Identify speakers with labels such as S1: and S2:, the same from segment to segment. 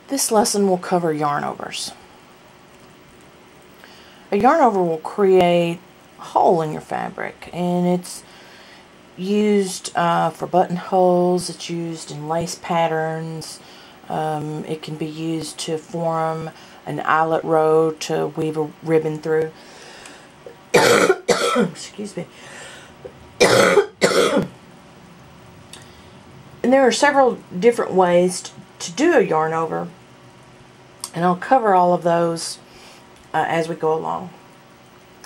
S1: This lesson will cover yarn overs. A yarn over will create a hole in your fabric, and it's used for buttonholes, it's used in lace patterns, it can be used to form an eyelet row to weave a ribbon through. Excuse me. And there are several different ways to do a yarn over, and I'll cover all of those as we go along.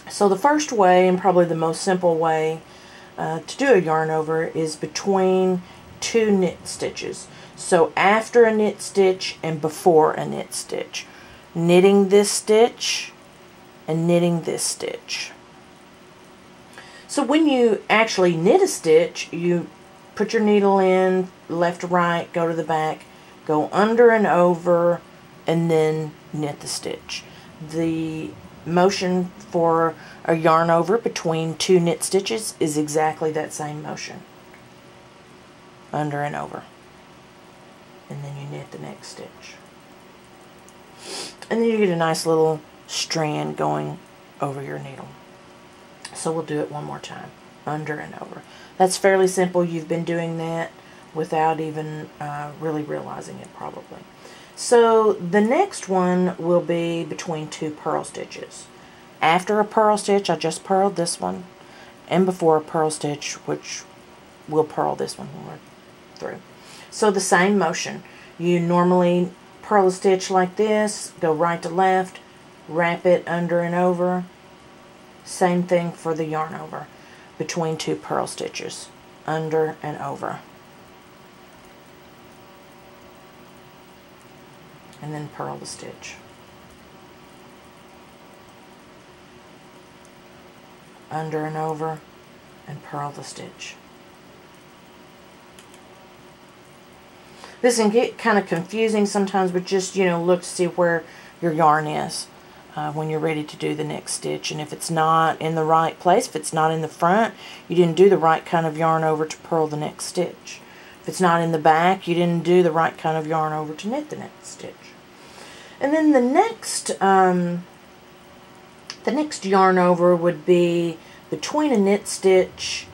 S1: So the first way, and probably the most simple way to do a yarn over, is between two knit stitches. So after a knit stitch and before a knit stitch. Knitting this stitch and knitting this stitch. So when you actually knit a stitch, you put your needle in left to right, go to the back, go under and over, and then knit the stitch. The motion for a yarn over between two knit stitches is exactly that same motion. Under and over. And then you knit the next stitch. And then you get a nice little strand going over your needle. So we'll do it one more time. Under and over. That's fairly simple. You've been doing that without even really realizing it probably. So the next one will be between two purl stitches. After a purl stitch, I just purled this one, and before a purl stitch, which we'll purl this one when we're through. So the same motion. You normally purl a stitch like this, go right to left, wrap it under and over. Same thing for the yarn over. Between two purl stitches, under and over. And then purl the stitch. Under and over, and purl the stitch. This can get kind of confusing sometimes, but just, look to see where your yarn is when you're ready to do the next stitch. And if it's not in the right place, if it's not in the front, you didn't do the right kind of yarn over to purl the next stitch. If it's not in the back, you didn't do the right kind of yarn over to knit the next stitch. And then the next yarn over would be between a knit stitch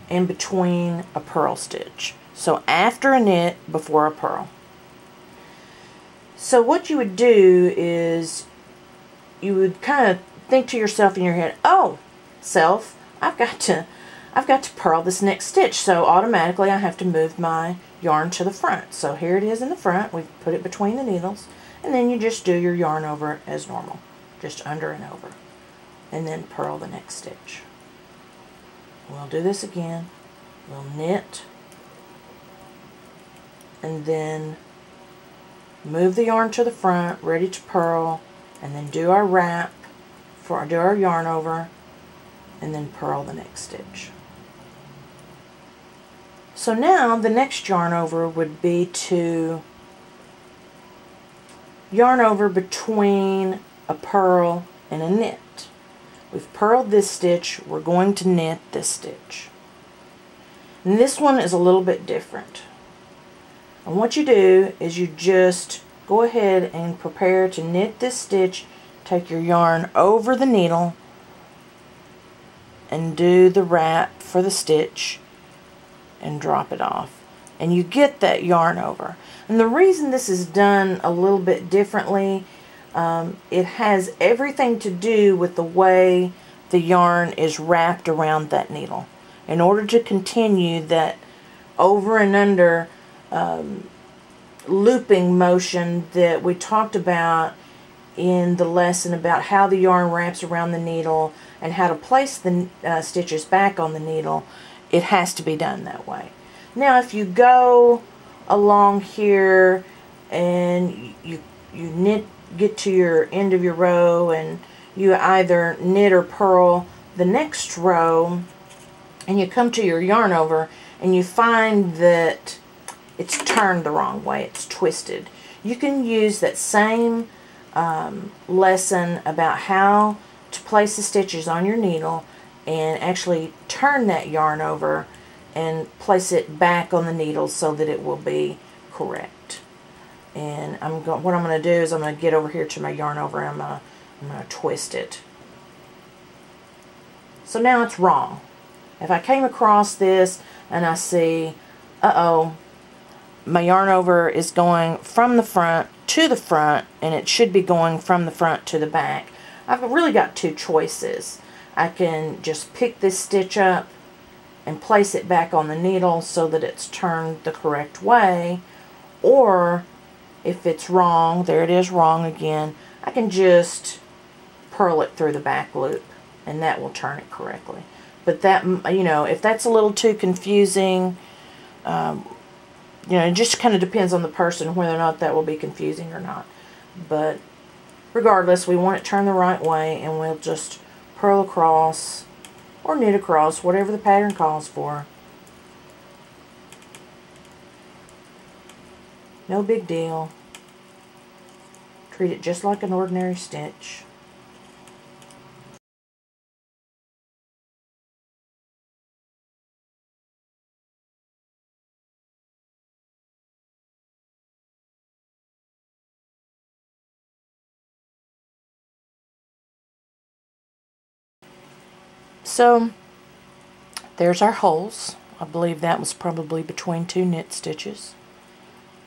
S1: and between a purl stitch. So after a knit, before a purl. So what you would do is you would kind of think to yourself in your head, oh, self, I've got to purl this next stitch. So automatically I have to move my yarn to the front. So here it is in the front. We put it between the needles. And then you just do your yarn over as normal. Just under and over. And then purl the next stitch. We'll do this again. We'll knit. And then move the yarn to the front, ready to purl. And then do our wrap. Do our yarn over. And then purl the next stitch. So now the next yarn over would be to yarn over between a purl and a knit. We've purled this stitch, we're going to knit this stitch. And this one is a little bit different. And what you do is you just go ahead and prepare to knit this stitch, take your yarn over the needle and do the wrap for the stitch and drop it off. And you get that yarn over. And the reason this is done a little bit differently, it has everything to do with the way the yarn is wrapped around that needle. In order to continue that over and under looping motion that we talked about in the lesson about how the yarn wraps around the needle and how to place the stitches back on the needle, it has to be done that way. Now if you go along here and you get to your end of your row and you either knit or purl the next row and you come to your yarn over and you find that it's turned the wrong way, it's twisted. You can use that same lesson about how to place the stitches on your needle and actually turn that yarn over and place it back on the needle so that it will be correct. And what I'm going to do is I'm going to get over here to my yarn over and I'm going to twist it. So now it's wrong. If I came across this and I see, uh-oh, my yarn over is going from the front to the front, and it should be going from the front to the back, I've really got two choices. I can just pick this stitch up and place it back on the needle so that it's turned the correct way, or if it's wrong, there it is wrong again, I can just purl it through the back loop and that will turn it correctly. But that, you know, if that's a little too confusing, you know, it just kind of depends on the person whether or not that will be confusing or not. But regardless, we want it turned the right way, and we'll just purl across or knit across, whatever the pattern calls for. No big deal. Treat it just like an ordinary stitch. So there's our holes. I believe that was probably between two knit stitches.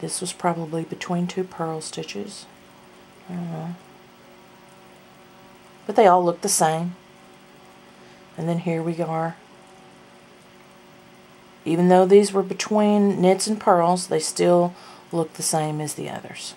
S1: This was probably between two purl stitches. I don't know. But they all look the same. And then here we are. Even though these were between knits and purls, they still look the same as the others.